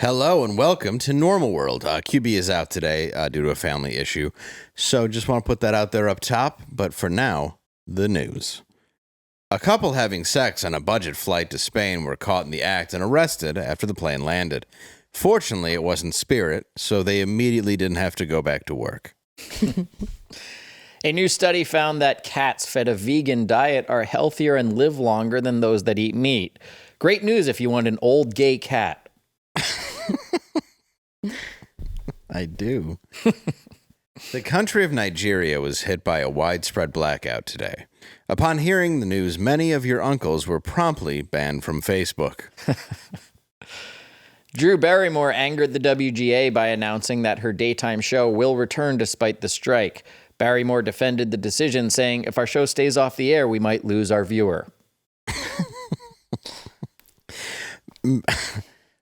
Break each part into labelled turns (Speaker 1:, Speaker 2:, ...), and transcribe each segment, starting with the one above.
Speaker 1: Hello and welcome to Normal World. QB is out today due to a family issue, so just want to put that out there up top. But for now, the news. A couple having sex on a budget flight to Spain were caught in the act and arrested after the plane landed. Fortunately, it wasn't Spirit, so they immediately didn't have to go back to work.
Speaker 2: A new study found that cats fed a vegan diet are healthier and live longer than those that eat meat. Great news if you want an old gay cat.
Speaker 1: I do. The country of Nigeria was hit by a widespread blackout today. Upon hearing the news, many of your uncles were promptly banned from Facebook.
Speaker 2: Drew Barrymore angered the WGA by announcing that her daytime show will return despite the strike. Barrymore defended the decision, saying, "If our show stays off the air, we might lose our viewer."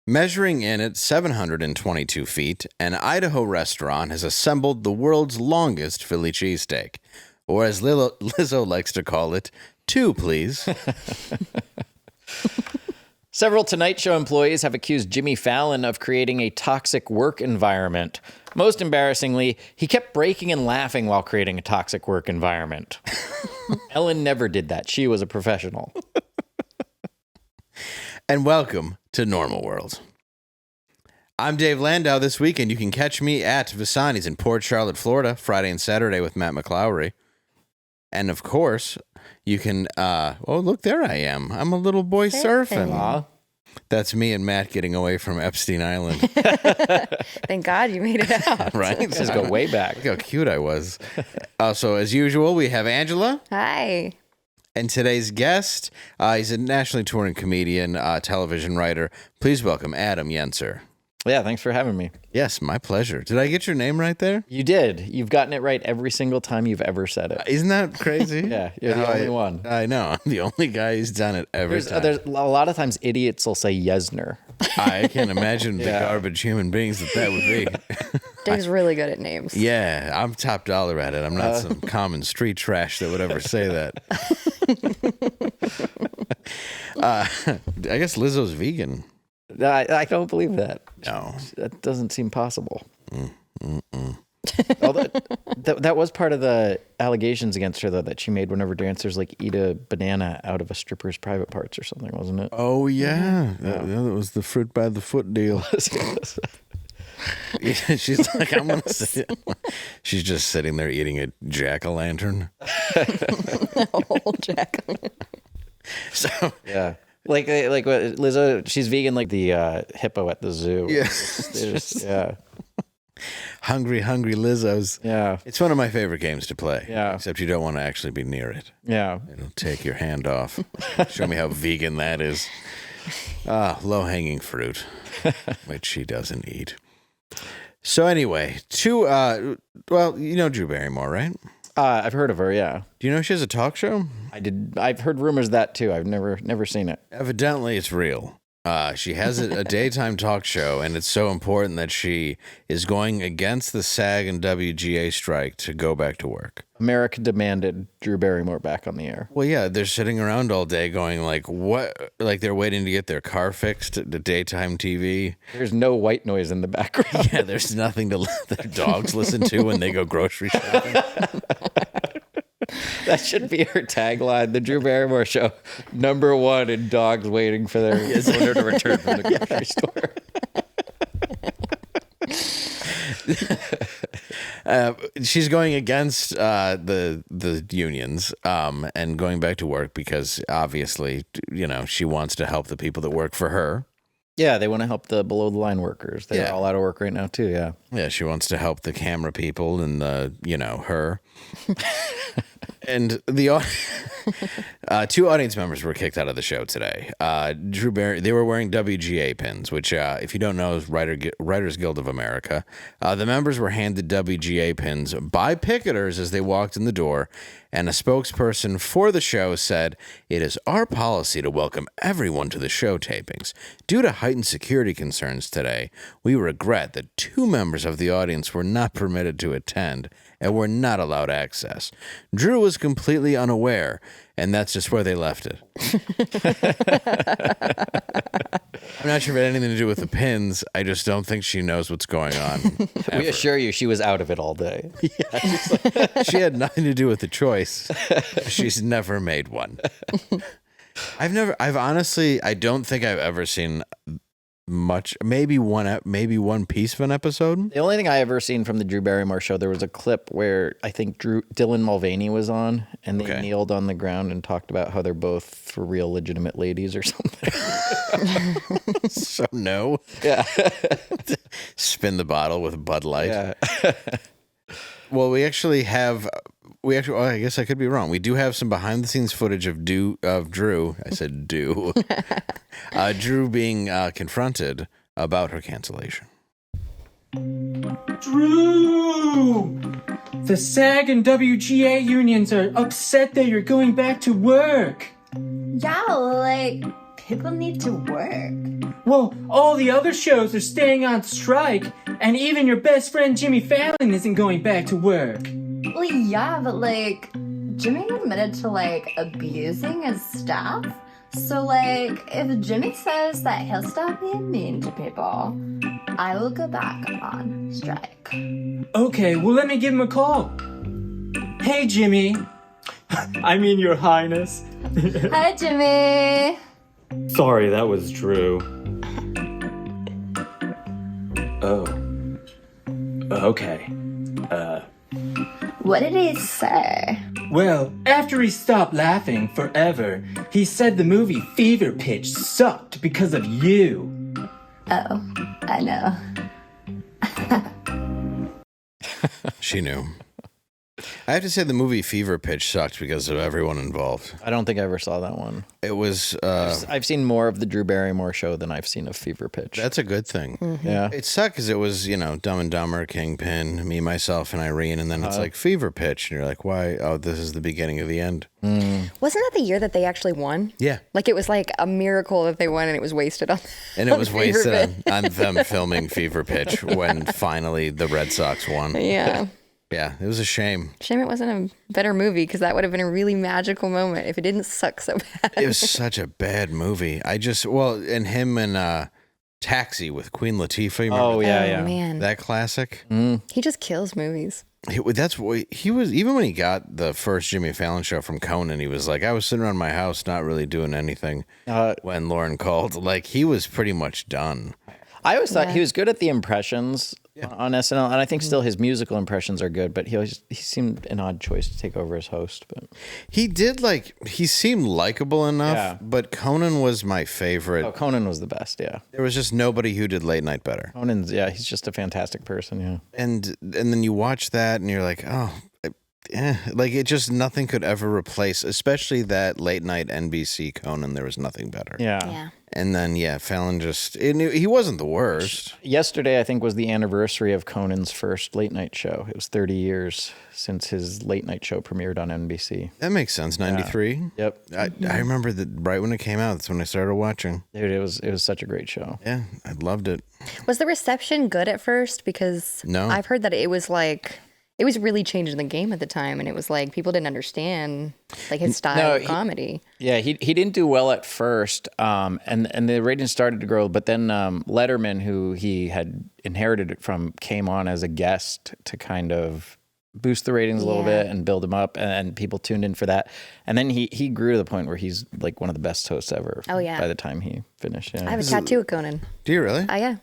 Speaker 1: Measuring in at 722 feet, an Idaho restaurant has assembled the world's longest Philly cheesesteak, or as Lizzo likes to call it, two, please.
Speaker 2: Several Tonight Show employees have accused Jimmy Fallon of creating a toxic work environment. Most embarrassingly, he kept breaking and laughing while creating a toxic work environment. Ellen never did that. She was a professional.
Speaker 1: And welcome to Normal World. I'm Dave Landau. This weekend, you can catch me at Visani's in Port Charlotte, Florida, Friday and Saturday with Matt McClowry. And of course, you can, oh, look, there I am. I'm a little boy surfing.
Speaker 2: Aw.
Speaker 1: That's me and Matt getting away from Epstein Island.
Speaker 3: Thank God you made it out.
Speaker 1: Right?
Speaker 2: Just go way back.
Speaker 1: Look how cute I was. So, as usual, we have Angela.
Speaker 3: Hi.
Speaker 1: And today's guest, he's a nationally touring comedian, television writer. Please welcome Adam Yenser.
Speaker 2: Yeah, thanks for having me.
Speaker 1: Yes, my pleasure. Did I get your name right there?
Speaker 2: You did. You've gotten it right every single time you've ever said it.
Speaker 1: Isn't that crazy?
Speaker 2: Yeah, you're the only one.
Speaker 1: I know. I'm the only guy who's done it every time.
Speaker 2: There's a lot of times idiots will say Yesner.
Speaker 1: I can't imagine the garbage human beings that would be.
Speaker 3: Dave's really good at names.
Speaker 1: Yeah, I'm top dollar at it. I'm not some common street trash that would ever say that. I guess Lizzo's vegan.
Speaker 2: I don't believe that.
Speaker 1: No.
Speaker 2: That doesn't seem possible. Although, that was part of the allegations against her, though, that she made whenever dancers like eat a banana out of a stripper's private parts or something, wasn't it?
Speaker 1: Oh, yeah. That was the fruit by the foot deal. She's like, I'm going to sit. She's just sitting there eating a jack-o'-lantern.
Speaker 3: Old Jack.
Speaker 1: So,
Speaker 2: Yeah. Like what Lizzo, she's vegan like the hippo at the zoo.
Speaker 1: Yeah.
Speaker 2: Yeah.
Speaker 1: Hungry Lizzos.
Speaker 2: Yeah.
Speaker 1: It's one of my favorite games to play.
Speaker 2: Yeah.
Speaker 1: Except you don't want to actually be near it.
Speaker 2: Yeah.
Speaker 1: It'll take your hand off. Show me how vegan that is. Low-hanging fruit, which she doesn't eat. So anyway, well, you know Drew Barrymore, right?
Speaker 2: I've heard of her, yeah.
Speaker 1: Do you know she has a talk show?
Speaker 2: I've heard rumors of that too. I've never seen it.
Speaker 1: Evidently, it's real. She has a daytime talk show, and it's so important that she is going against the SAG and WGA strike to go back to work.
Speaker 2: America demanded Drew Barrymore back on the air.
Speaker 1: Well, yeah, they're sitting around all day going like, what? Like they're waiting to get their car fixed, the daytime TV.
Speaker 2: There's no white noise in the background.
Speaker 1: Yeah, there's nothing to let their dogs listen to when they go grocery shopping.
Speaker 2: That should be her tagline. The Drew Barrymore Show, #1 in dogs waiting for their owner to return from the grocery store.
Speaker 1: She's going against the unions and going back to work because obviously, you know, she wants to help the people that work for her.
Speaker 2: Yeah, they want to help the below the line workers. They're
Speaker 1: Yeah.
Speaker 2: all out of work right now too. Yeah.
Speaker 1: Yeah, she wants to help the camera people and her. And the two audience members were kicked out of the show today. They were wearing WGA pins, which, if you don't know, is Writers Guild of America. The members were handed WGA pins by picketers as they walked in the door, and a spokesperson for the show said, "It is our policy to welcome everyone to the show tapings. Due to heightened security concerns today, we regret that 2 members of the audience were not permitted to attend and were not allowed access. Drew was completely unaware, and that's just where they left it." I'm not sure if it had anything to do with the pins. I just don't think she knows what's going on.
Speaker 2: We assure you she was out of it all day.
Speaker 1: She had nothing to do with the choice. She's never made one. I've honestly, I don't think I've ever seen much, maybe one piece of an episode.
Speaker 2: The only thing I ever seen from the Drew Barrymore show, there was a clip where I think Dylan Mulvaney was on, and they kneeled on the ground and talked about how they're both for real legitimate ladies or something.
Speaker 1: So no.
Speaker 2: Yeah.
Speaker 1: Spin the bottle with Bud Light.
Speaker 2: Yeah.
Speaker 1: Well, I guess I could be wrong. We do have some behind the scenes footage of Drew. I said Drew being confronted about her cancellation.
Speaker 4: Drew! The SAG and WGA unions are upset that you're going back to work.
Speaker 5: Yeah, like, people need to work.
Speaker 4: Well, all the other shows are staying on strike, and even your best friend Jimmy Fallon isn't going back to work.
Speaker 5: Well, yeah, but, like, Jimmy admitted to, like, abusing his staff. So, like, if Jimmy says that he'll stop being mean to people, I will go back on strike.
Speaker 4: Okay, well, let me give him a call. Hey, Jimmy. I mean, Your Highness.
Speaker 5: Hi, Jimmy.
Speaker 4: Sorry, that was Drew. Oh. Okay.
Speaker 5: What did he say?
Speaker 4: Well, after he stopped laughing forever, he said the movie Fever Pitch sucked because of you.
Speaker 5: Oh, I know.
Speaker 1: She knew. I have to say the movie Fever Pitch sucked because of everyone involved.
Speaker 2: I don't think I ever saw that one.
Speaker 1: It was...
Speaker 2: I've seen more of the Drew Barrymore show than I've seen of Fever Pitch.
Speaker 1: That's a good thing.
Speaker 2: Mm-hmm. Yeah.
Speaker 1: It sucked because it was, Dumb and Dumber, Kingpin, Me, Myself, and Irene, and then it's like Fever Pitch, and you're like, why? Oh, this is the beginning of the end.
Speaker 3: Wasn't that the year that they actually won?
Speaker 1: Yeah.
Speaker 3: Like, it was like a miracle that they won, and it was wasted on.
Speaker 1: And it was
Speaker 3: Fever
Speaker 1: wasted
Speaker 3: Pitch.
Speaker 1: on them filming Fever Pitch when finally the Red Sox won.
Speaker 3: Yeah.
Speaker 1: Yeah, it was a shame.
Speaker 3: Shame it wasn't a better movie, because that would have been a really magical moment if it didn't suck so bad.
Speaker 1: It was such a bad movie. And him and Taxi with Queen Latifah. Remember
Speaker 2: Oh, yeah,
Speaker 3: Oh,
Speaker 2: yeah.
Speaker 3: man.
Speaker 1: that classic?
Speaker 3: He just kills movies.
Speaker 1: That's what he was. Even when he got the first Jimmy Fallon show from Conan, he was like, I was sitting around my house not really doing anything when Lauren called. Like, he was pretty much done.
Speaker 2: I always thought he was good at the impressions on SNL, and I think still his musical impressions are good, but he seemed an odd choice to take over as host. But
Speaker 1: He seemed likable enough,
Speaker 2: Yeah.
Speaker 1: but Conan was my favorite.
Speaker 2: Conan was the best, yeah.
Speaker 1: There was just nobody who did late night better.
Speaker 2: Conan's, he's just a fantastic person, yeah.
Speaker 1: And then you watch that and you're like, oh, like it just nothing could ever replace, especially that late night NBC Conan. There was nothing better.
Speaker 3: Yeah.
Speaker 1: And then Fallon he wasn't the worst.
Speaker 2: Yesterday, I think, was the anniversary of Conan's first late night show. It was 30 years since his late night show premiered on NBC.
Speaker 1: That makes sense. 93.
Speaker 2: Yep.
Speaker 1: I remember that right when it came out. That's when I started watching.
Speaker 2: Dude, it was such a great show.
Speaker 1: Yeah, I loved it.
Speaker 3: Was the reception good at first? Because
Speaker 1: No.
Speaker 3: I've heard that it was like... It was really changing the game at the time, and it was like people didn't understand like his style of comedy.
Speaker 2: Yeah, he didn't do well at first, and the ratings started to grow. But then Letterman, who he had inherited it from, came on as a guest to kind of boost the ratings a little bit and build him up, and people tuned in for that. And then he grew to the point where he's like one of the best hosts ever.
Speaker 3: Oh, yeah.
Speaker 2: By the time he finished,
Speaker 3: I have a tattoo of Conan.
Speaker 1: Do you really?
Speaker 3: Oh, yeah.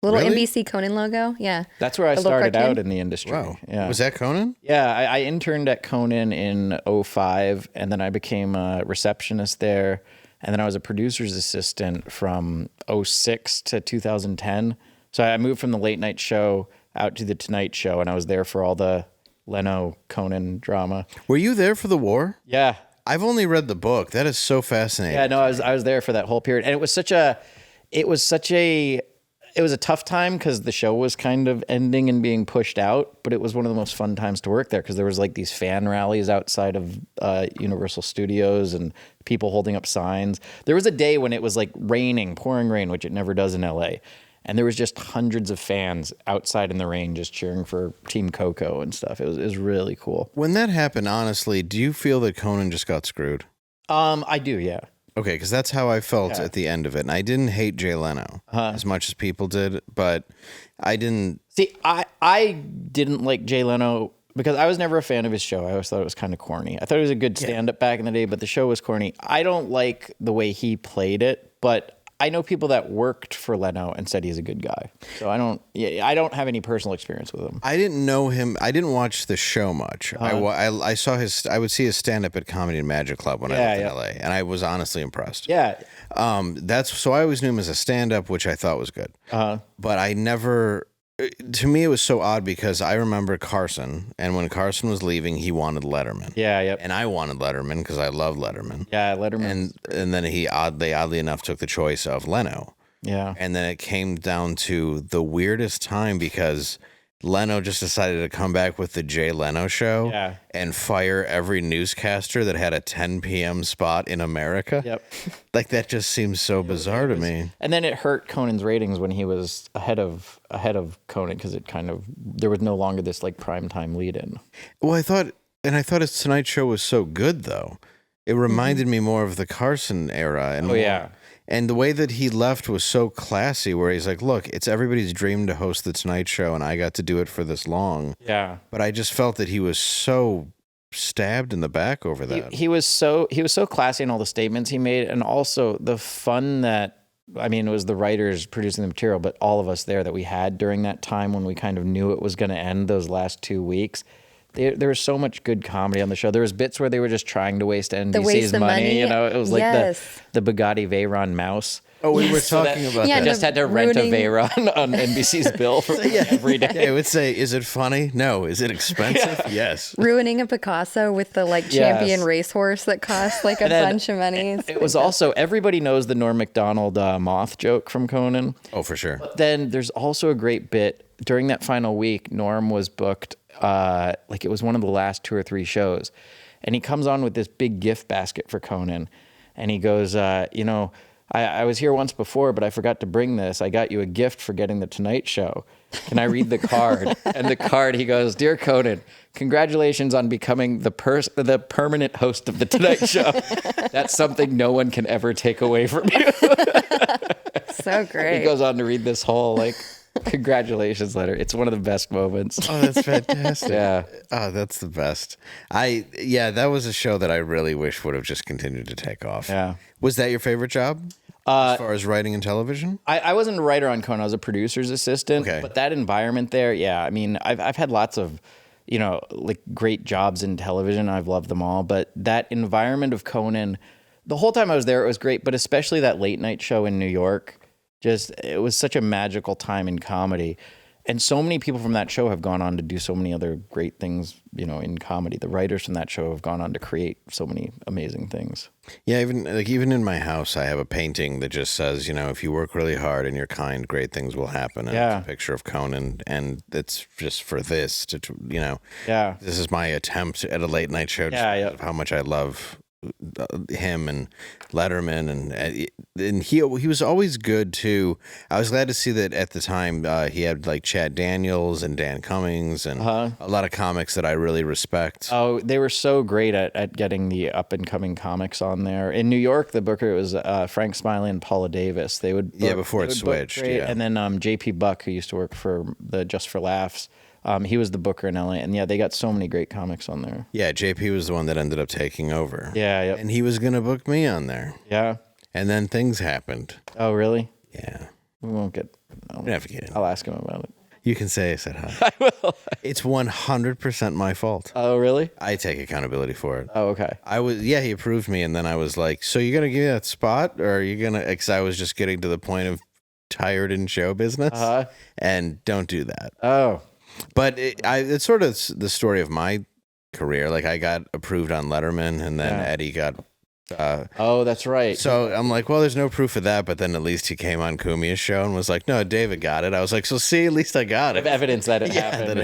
Speaker 3: Little
Speaker 1: Really?
Speaker 3: NBC Conan logo. Yeah.
Speaker 2: that's where I
Speaker 3: The little
Speaker 2: started
Speaker 3: cartoon?
Speaker 2: out in the industry.
Speaker 1: Wow.
Speaker 2: Yeah.
Speaker 1: Was that Conan?
Speaker 2: Yeah, I interned at Conan in 2005, and then I became a receptionist there, and then I was a producer's assistant from 2006 to 2010. So I moved from the late night show out to the Tonight Show, and I was there for all the Leno Conan drama.
Speaker 1: Were you there for the war?
Speaker 2: Yeah.
Speaker 1: I've only read the book. That is so fascinating.
Speaker 2: Yeah, no, I was there for that whole period, and it was a tough time because the show was kind of ending and being pushed out, but it was one of the most fun times to work there because there was like these fan rallies outside of Universal Studios and people holding up signs. There was a day when it was like raining, pouring rain, which it never does in LA. And there was just hundreds of fans outside in the rain just cheering for Team Coco and stuff. It was really cool.
Speaker 1: When that happened, honestly, do you feel that Conan just got screwed?
Speaker 2: I do, yeah.
Speaker 1: Okay, because that's how I felt at the end of it. And I didn't hate Jay Leno as much as people did, but I didn't...
Speaker 2: See, I didn't like Jay Leno because I was never a fan of his show. I always thought it was kind of corny. I thought it was a good stand-up back in the day, but the show was corny. I don't like the way he played it, but I know people that worked for Leno and said he's a good guy. So I don't have any personal experience with him.
Speaker 1: I didn't know him. I didn't watch the show much. I saw I would see his stand-up at Comedy and Magic Club when I lived in LA, and I was honestly impressed.
Speaker 2: Yeah.
Speaker 1: So I always knew him as a stand-up, which I thought was good. But I never... To me, it was so odd because I remember Carson, and when Carson was leaving, he wanted Letterman.
Speaker 2: Yeah, yep.
Speaker 1: And I wanted Letterman because I love Letterman.
Speaker 2: Yeah, Letterman.
Speaker 1: And then they oddly enough took the choice of Leno.
Speaker 2: Yeah.
Speaker 1: And then it came down to the weirdest time because Leno just decided to come back with the Jay Leno show and fire every newscaster that had a 10 p.m. spot in America.
Speaker 2: Yep.
Speaker 1: Like, that just seems so bizarre to me.
Speaker 2: And then it hurt Conan's ratings when he was ahead of Conan because it kind of, there was no longer this like primetime lead in.
Speaker 1: Well, I thought his Tonight Show was so good, though. It reminded me more of the Carson era. And and the way that he left was so classy, where he's like, look, it's everybody's dream to host the Tonight Show, and I got to do it for this long. Yeah. But I just felt that he was so stabbed in the back over that.
Speaker 2: He was so classy in all the statements he made, and also the fun that, I mean, it was the writers producing the material, but all of us there that we had during that time when we kind of knew it was going to end those last 2 weeks. There was so much good comedy on the show. There was bits where they were just trying to waste NBC's money. You know, it was like the Bugatti Veyron mouse.
Speaker 1: Oh, we were talking about that.
Speaker 2: Just had to rent a Veyron on NBC's bill for every day.
Speaker 1: Yeah, it would say, is it funny? No. Is it expensive? Yes.
Speaker 3: Ruining a Picasso with the like champion racehorse that costs like a bunch of money.
Speaker 2: It was also, everybody knows the Norm Macdonald moth joke from Conan.
Speaker 1: Oh, for sure.
Speaker 2: But then there's also a great bit during that final week. Norm was booked, like it was one of the last 2 or 3 shows. And he comes on with this big gift basket for Conan. And he goes, you know, I was here once before, but I forgot to bring this. I got you a gift for getting the Tonight Show. Can I read the card? And the card, he goes, Dear Conan, congratulations on becoming the permanent host of the Tonight Show. That's something no one can ever take away from you.
Speaker 3: So great.
Speaker 2: He goes on to read this whole, like, congratulations letter. It's one of the best moments.
Speaker 1: Oh, that's fantastic.
Speaker 2: Yeah.
Speaker 1: Oh, that's the best. That was a show that I really wish would have just continued to take off. Yeah. Was that your favorite job? As far as writing and television?
Speaker 2: I wasn't a writer on Conan. I was a producer's assistant.
Speaker 1: Okay.
Speaker 2: But that environment there, I mean, I've had lots of, you know, like great jobs in television. I've loved them all. But that environment of Conan, the whole time I was there, it was great. But especially that late night show in New York, it was such a magical time in comedy. And so many people from that show have gone on to do so many other great things, you know, in comedy. The writers from that show have gone on to create so many amazing things.
Speaker 1: Yeah, even in my house, I have a painting that just says, you know, if you work really hard and you're kind, great things will happen. And it's a picture of Conan, and it's just for this to, you know. Yeah. This is my attempt at a late night show. Of how much I love him and Letterman, and he was always good too. I was glad to see that at the time he had like Chad Daniels and Dan Cummings and a lot of comics that I really respect.
Speaker 2: Oh, they were so great at getting the up and coming comics on there. In New York, the booker was Frank Smiley and Paula Davis. They would
Speaker 1: before it switched.
Speaker 2: And then JP Buck, who used to work for the Just for Laughs. He was the booker in LA, and they got so many great comics on there.
Speaker 1: Yeah, JP was the one that ended up taking over.
Speaker 2: Yeah, yep.
Speaker 1: And he was going to book me on there.
Speaker 2: Yeah.
Speaker 1: And then things happened.
Speaker 2: Oh, really?
Speaker 1: Yeah.
Speaker 2: We won't get...
Speaker 1: We don't have to get in.
Speaker 2: I'll ask him about it.
Speaker 1: You can say I said hi.
Speaker 2: I will.
Speaker 1: It's 100% my fault.
Speaker 2: Oh, really?
Speaker 1: I take accountability for it.
Speaker 2: Oh, okay.
Speaker 1: He approved me, and then I was like, so you're going to give me that spot? Or are you going to... Because I was just getting to the point of tired in show business. And don't do that.
Speaker 2: Oh.
Speaker 1: But it's sort of the story of my career. Like, I got approved on Letterman, and then Eddie got...
Speaker 2: oh, that's right.
Speaker 1: So I'm like, well, there's no proof of that, but then at least he came on Kumia's show and was like, no, David got it. I was like, so see, at least I got it.
Speaker 2: I have evidence that it happened.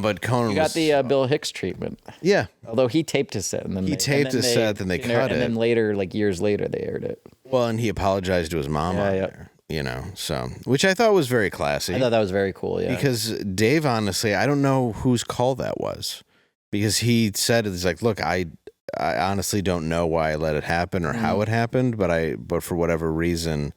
Speaker 1: But Conan
Speaker 2: you got the Bill Hicks treatment.
Speaker 1: Yeah.
Speaker 2: Although he taped his set. And then
Speaker 1: his set, then they cut it.
Speaker 2: And then later, like years later, they aired it.
Speaker 1: Well, and he apologized to his mom on there. You know, so, which I thought was very classy.
Speaker 2: I thought that was very cool, yeah.
Speaker 1: Because Dave, honestly, I don't know whose call that was. Because he said, he's like, look, I I honestly don't know why I let it happen or how it happened, but for whatever reason,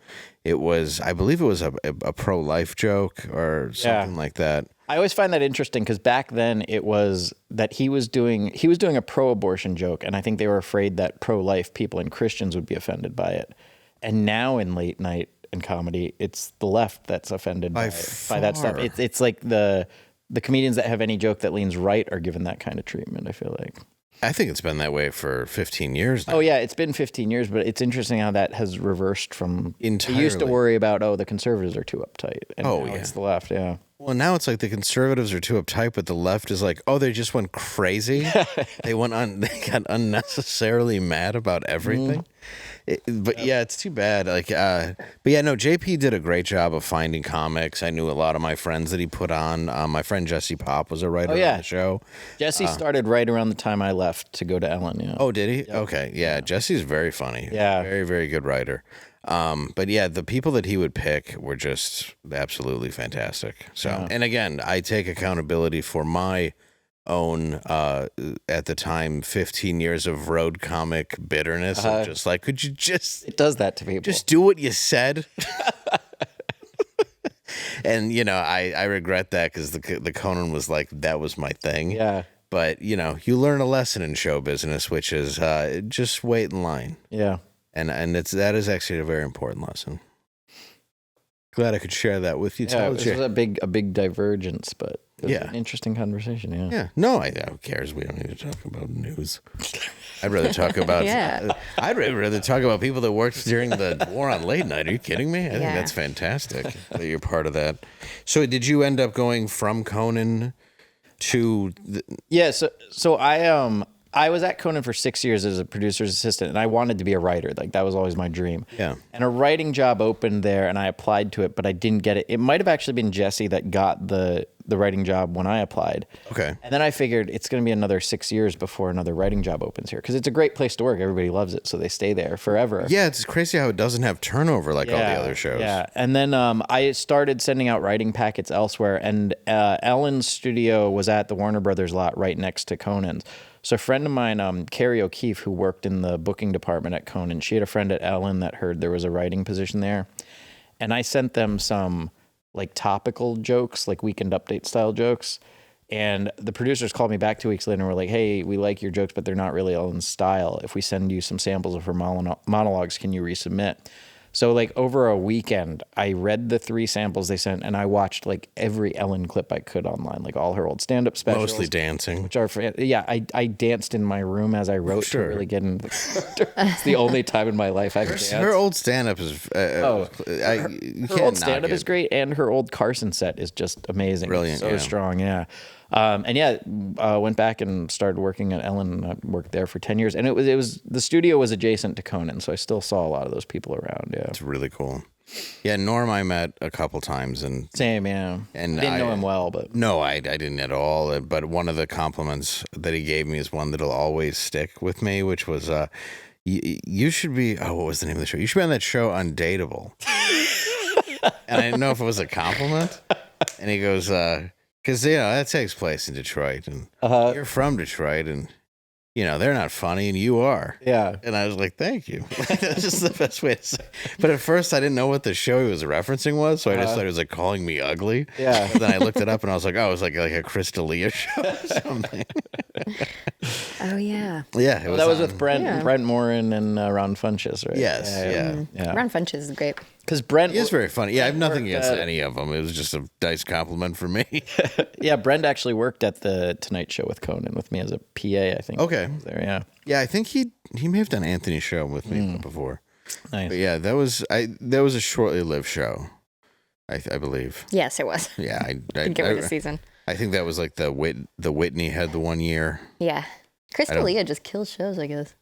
Speaker 1: I believe it was a pro-life joke or something like that.
Speaker 2: I always find that interesting because back then it was that he was doing a pro-abortion joke, and I think they were afraid that pro-life people and Christians would be offended by it. And now in late night and comedy, it's the left that's offended by that stuff. It's like the comedians that have any joke that leans right are given that kind of treatment, I feel like.
Speaker 1: I think it's been that way for 15 years now.
Speaker 2: Oh, yeah, it's been 15 years, but it's interesting how that has reversed from...
Speaker 1: Entirely.
Speaker 2: We used to worry about, the conservatives are too uptight. And now it's the left, yeah.
Speaker 1: Well, now it's like the conservatives are too uptight, but the left is like, they just went crazy. They got unnecessarily mad about everything. It's too bad. JP did a great job of finding comics. I knew a lot of my friends that he put on. My friend Jesse Pop was a writer on the show.
Speaker 2: Jesse started right around the time I left to go to Ellen. Yeah.
Speaker 1: Oh, did he? Yep. Okay, yeah. Jesse's very funny.
Speaker 2: Yeah,
Speaker 1: very, very good writer. The people that he would pick were just absolutely fantastic. So, and again, I take accountability for my own at the time 15 years of road comic bitterness of just like, could you just
Speaker 2: it does that to people,
Speaker 1: just do what you said. And I regret that because the Conan was like, that was my thing. But you learn a lesson in show business, which is just wait in line. And that is actually a very important lesson. Glad I could share that with you.
Speaker 2: Yeah, it was a big divergence, but it was an interesting conversation. Yeah.
Speaker 1: No, who cares? We don't need to talk about news. I'd rather talk about. I'd rather talk about people that worked during the war on late night. Are you kidding me? I think that's fantastic that you're part of that. So, did you end up going from Conan to?
Speaker 2: So I was at Conan for 6 years as a producer's assistant, and I wanted to be a writer. Like, that was always my dream.
Speaker 1: Yeah.
Speaker 2: And a writing job opened there, and I applied to it, but I didn't get it. It might have actually been Jesse that got the writing job when I applied.
Speaker 1: Okay.
Speaker 2: And then I figured it's going to be another 6 years before another writing job opens here, because it's a great place to work. Everybody loves it, so they stay there forever.
Speaker 1: Yeah, it's crazy how it doesn't have turnover like all the other shows.
Speaker 2: Yeah, and then I started sending out writing packets elsewhere, and Ellen's studio was at the Warner Brothers lot right next to Conan's. So a friend of mine, Carrie O'Keefe, who worked in the booking department at Conan, she had a friend at Ellen that heard there was a writing position there. And I sent them some like topical jokes, like Weekend Update style jokes. And the producers called me back 2 weeks later and were like, hey, we like your jokes, but they're not really Ellen's style. If we send you some samples of her monologues, can you resubmit? So like over a weekend, I read the 3 samples they sent, and I watched like every Ellen clip I could online, like all her old stand-up specials.
Speaker 1: Mostly dancing.
Speaker 2: Which are, I danced in my room as I wrote to really get into the character. It's the only time in my life I've danced.
Speaker 1: Her old stand-up is,
Speaker 2: her old stand-up is great, and her old Carson set is just amazing.
Speaker 1: Brilliant,
Speaker 2: so strong, went back and started working at Ellen. I worked there for 10 years, and it was the studio was adjacent to Conan, so I still saw a lot of those people around. Yeah,
Speaker 1: it's really cool. Yeah, Norm I met a couple times, and
Speaker 2: same, yeah. And I didn't know him well, but
Speaker 1: no, I didn't at all. But one of the compliments that he gave me is one that'll always stick with me, which was, "You should be." Oh, what was the name of the show? You should be on that show, Undateable. And I didn't know if it was a compliment. And he goes, because, that takes place in Detroit, and you're from Detroit, and, they're not funny, and you are.
Speaker 2: Yeah.
Speaker 1: And I was like, thank you. That's just the best way to say it. But at first, I didn't know what the show he was referencing was, so I just thought it was, like, calling me ugly.
Speaker 2: Yeah.
Speaker 1: But then I looked it up, and I was like, oh, it was like a Chris D'Elia show or something.
Speaker 3: Oh, yeah.
Speaker 1: Yeah.
Speaker 2: That was with Brent Morin and Ron Funches, right?
Speaker 1: Yes, yeah.
Speaker 3: Ron Funches is great.
Speaker 2: Because Brent
Speaker 1: is very funny. Yeah, I have nothing against any of them. It was just a nice compliment for me.
Speaker 2: Yeah, Brent actually worked at the Tonight Show with Conan with me as a PA, I think.
Speaker 1: Okay.
Speaker 2: There, yeah.
Speaker 1: Yeah, I think he may have done Anthony's show with me before.
Speaker 2: Nice.
Speaker 1: But yeah, that was a shortly lived show, I believe.
Speaker 3: Yes, it was.
Speaker 1: Yeah, I
Speaker 3: didn't get rid of the season.
Speaker 1: I think that was like the Whitney had the one year.
Speaker 3: Yeah, Chris D'Elia just kills shows, I guess.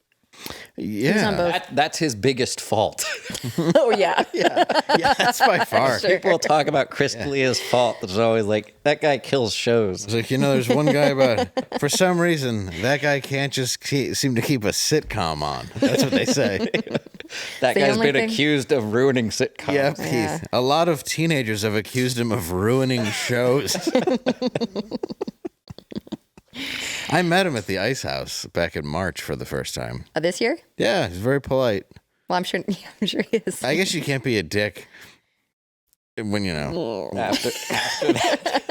Speaker 1: Yeah,
Speaker 3: on both.
Speaker 2: That's his biggest fault.
Speaker 3: Oh yeah,
Speaker 1: yeah, that's by far.
Speaker 3: Sure.
Speaker 2: People talk about Chris D'Elia's fault. There's always like that guy kills shows.
Speaker 1: It's like there's one guy about for some reason that guy can't just seem to keep a sitcom on. That's what they say.
Speaker 2: That guy's been accused of ruining sitcoms.
Speaker 1: Yep, yeah. A lot of teenagers have accused him of ruining shows. I met him at the Ice House back in March for the first time.
Speaker 3: This year?
Speaker 1: Yeah, he's very polite.
Speaker 3: Well, I'm sure. Yeah, I'm sure he is.
Speaker 1: I guess you can't be a dick when
Speaker 2: After that.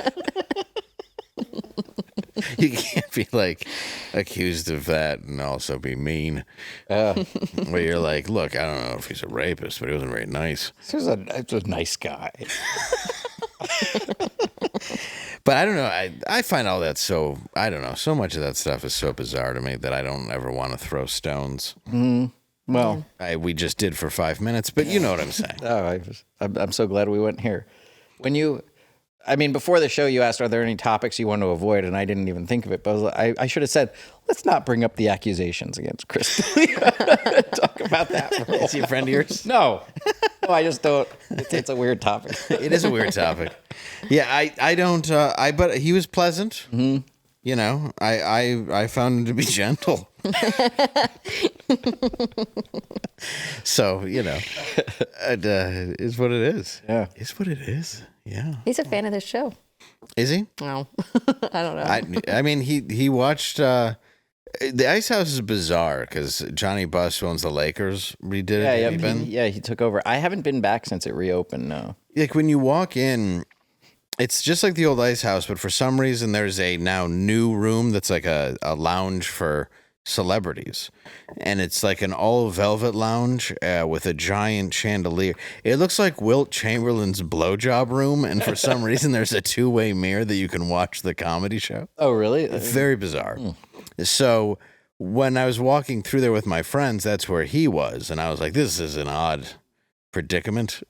Speaker 1: you can't be like accused of that and also be mean. Where you're like, look, I don't know if he's a rapist, but he wasn't very nice.
Speaker 2: This was a nice guy.
Speaker 1: But I don't know. I find all that so, I don't know. So much of that stuff is so bizarre to me that I don't ever want to throw stones.
Speaker 2: Well,
Speaker 1: We just did for 5 minutes, but you know what I'm saying.
Speaker 2: I'm so glad we went here. Before the show, you asked, are there any topics you want to avoid? And I didn't even think of it, but I should have said, let's not bring up the accusations against Chris. Talk about that.
Speaker 1: Is he a friend of yours?
Speaker 2: No, I just don't. It's a weird topic.
Speaker 1: It is a weird topic. Yeah, I don't, but he was pleasant. Mm-hmm. You know, I found him to be gentle. So, you know, it is what it is.
Speaker 2: Yeah.
Speaker 1: It's what it is. Yeah.
Speaker 3: He's a fan of this show.
Speaker 1: Is he?
Speaker 3: No, I don't know.
Speaker 1: I mean, he watched, the Ice House is bizarre because Johnny Buss, who owns the Lakers, redid it.
Speaker 2: Yeah,
Speaker 1: Have you been?
Speaker 2: he took over. I haven't been back since it reopened, no.
Speaker 1: Like when you walk in, it's just like the old Ice House, but for some reason there's a now new room that's like a lounge for celebrities. And it's like an all velvet lounge with a giant chandelier. It looks like Wilt Chamberlain's blowjob room. And for some reason there's a two-way mirror that you can watch the comedy show.
Speaker 2: Oh, really?
Speaker 1: Very bizarre. So when I was walking through there with my friends, that's where he was. And I was like, this is an odd predicament.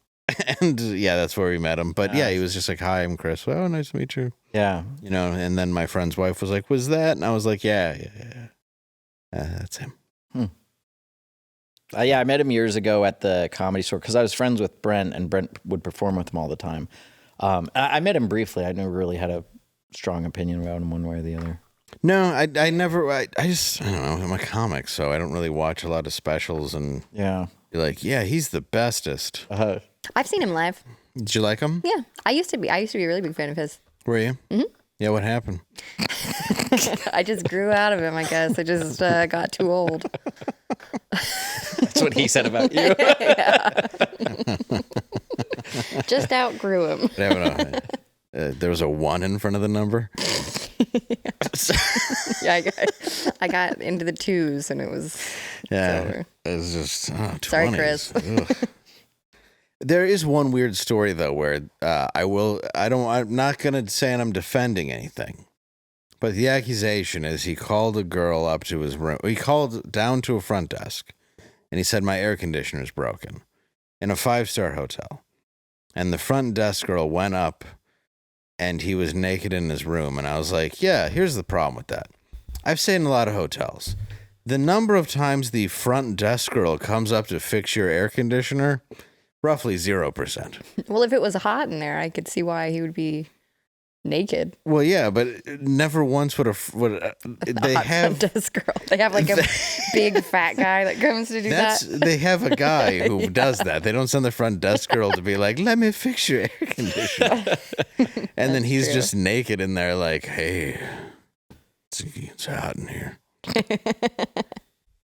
Speaker 1: And yeah, that's where we met him. But yeah, he was just like, hi, I'm Chris. Oh, nice to meet you.
Speaker 2: Yeah.
Speaker 1: You know, and then my friend's wife was like, was that? And I was like, yeah. That's him.
Speaker 2: Yeah, I met him years ago at the Comedy Store because I was friends with Brent, and Brent would perform with him all the time. I met him briefly. I never really had a strong opinion about him one way or the other.
Speaker 1: No, I never, I don't know, I'm a comic, so I don't really watch a lot of specials, and
Speaker 2: Yeah.
Speaker 1: you're like, yeah, he's the bestest.
Speaker 3: I've seen him live.
Speaker 1: Did you like him?
Speaker 3: Yeah, I used to be a really big fan of his.
Speaker 1: Were you? Mm-hmm. Yeah, what happened?
Speaker 3: I just grew out of him, I guess. I just got too old.
Speaker 2: That's what he said about you.
Speaker 3: Just outgrew him.
Speaker 1: There was a 1 in front of the number.
Speaker 3: Yeah, I got into the 2s, and it was
Speaker 1: Yeah, it was just 20s.
Speaker 3: Sorry, Chris.
Speaker 1: There is one weird story though where I'm not gonna say I'm defending anything, but the accusation is he called a girl up to his room. He called down to a front desk, and he said, my air conditioner is broken, in a 5-star hotel, and the front desk girl went up, and he was naked in his room, and I was like, yeah, here's the problem with that. I've stayed in a lot of hotels. The number of times the front desk girl comes up to fix your air conditioner, roughly 0%.
Speaker 3: Well, if it was hot in there, I could see why he would be naked.
Speaker 1: Well, yeah, but never once would they have
Speaker 3: desk girl. They have like a big fat guy that comes to do that.
Speaker 1: They have a guy who does that. They don't send the front desk girl to be like, let me fix your air conditioner. And then he's just naked in there like, hey, it's hot in here.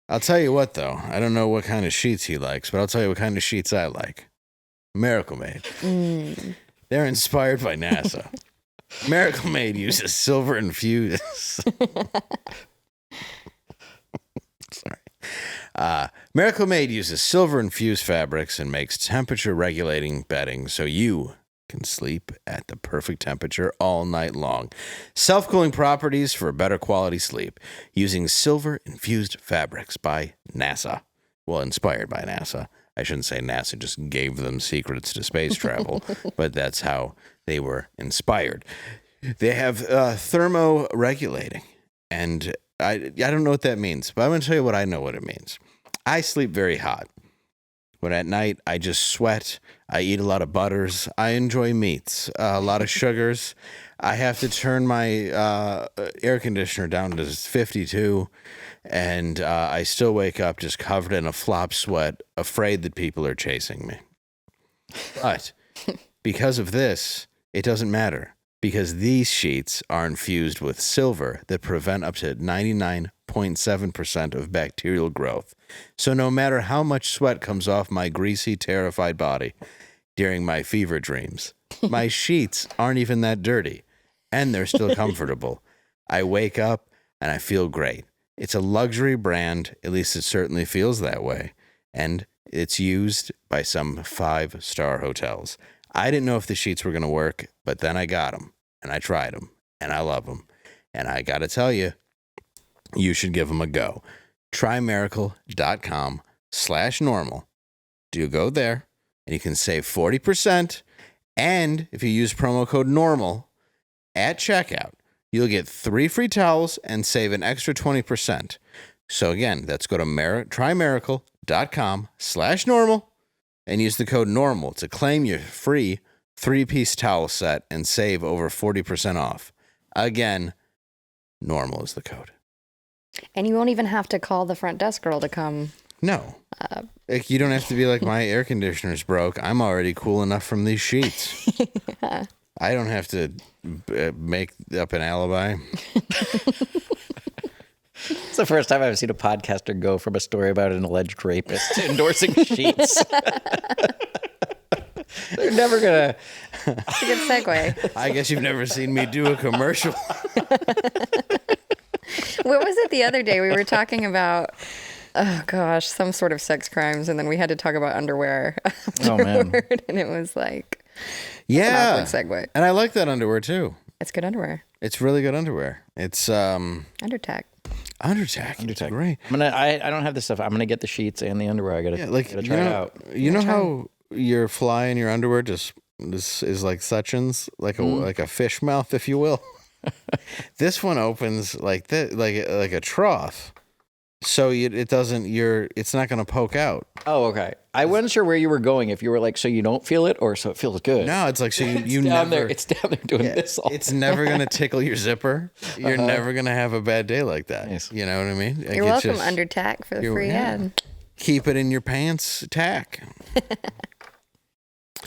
Speaker 1: I'll tell you what, though. I don't know what kind of sheets he likes, but I'll tell you what kind of sheets I like. Miracle Made. They're inspired by NASA. Miracle Made uses silver infused. Sorry. Miracle Made uses silver infused fabrics and makes temperature regulating bedding so you can sleep at the perfect temperature all night long. Self-cooling properties for better quality sleep using silver-infused fabrics by NASA. Well, inspired by NASA. I shouldn't say NASA just gave them secrets to space travel, but that's how they were inspired. They have thermoregulating, and I don't know what that means, but I'm going to tell you what I know what it means. I sleep very hot. When at night, I just sweat. I eat a lot of butters. I enjoy meats, a lot of sugars. I have to turn my air conditioner down to 52, and I still wake up just covered in a flop sweat, afraid that people are chasing me. But because of this, it doesn't matter. because these sheets are infused with silver that prevent up to 99.7% of bacterial growth. So no matter how much sweat comes off my greasy, terrified body during my fever dreams, my sheets aren't even that dirty, and they're still comfortable. I wake up and I feel great. It's a luxury brand, at least it certainly feels that way, and it's used by some 5-star hotels. I didn't know if the sheets were going to work, but then I got them, and I tried them, and I love them. And I got to tell you, you should give them a go. TryMiracle.com/normal. Do go there, and you can save 40%. And if you use promo code NORMAL at checkout, you'll get 3 free towels and save an extra 20%. So again, let's go to TryMiracle.com/normal and use the code NORMAL to claim your free 3-piece towel set and save over 40% off. Again, NORMAL is the code.
Speaker 3: And you won't even have to call the front desk girl to come.
Speaker 1: No. Like, you don't have to be like, my air conditioner's broke. I'm already cool enough from these sheets.
Speaker 3: Yeah.
Speaker 1: I don't have to make up an alibi.
Speaker 2: It's the first time I've seen a podcaster go from a story about an alleged rapist to endorsing sheets. They're never going to.
Speaker 3: It's a good segue.
Speaker 1: I guess you've never seen me do a commercial.
Speaker 3: What was it the other day? We were talking about, oh gosh, some sort of sex crimes, and then we had to talk about underwear.
Speaker 2: Oh, man.
Speaker 3: And it was like,
Speaker 1: Yeah.
Speaker 3: an awkward segue.
Speaker 1: And I like that underwear too.
Speaker 3: It's good underwear.
Speaker 1: It's really good underwear. It's
Speaker 3: Undertack.
Speaker 1: Undertack. It's great.
Speaker 2: I don't have this stuff. I'm gonna get the sheets and the underwear. I gotta try it out.
Speaker 1: You know how your fly in your underwear just is like suctions, like a fish mouth, if you will. This one opens like that, like a trough. So it's not going to poke out.
Speaker 2: Oh, okay. I wasn't sure where you were going. If you were like, so you don't feel it, or so it feels good.
Speaker 1: No, it's like, so you
Speaker 2: down
Speaker 1: never.
Speaker 2: there. It's down there doing this.
Speaker 1: It's never going to tickle your zipper. You're never going to have a bad day like that.
Speaker 2: Nice.
Speaker 1: You know what I mean? Like,
Speaker 3: You're welcome, Undertack, for the free ad.
Speaker 1: Keep it in your pants, tack.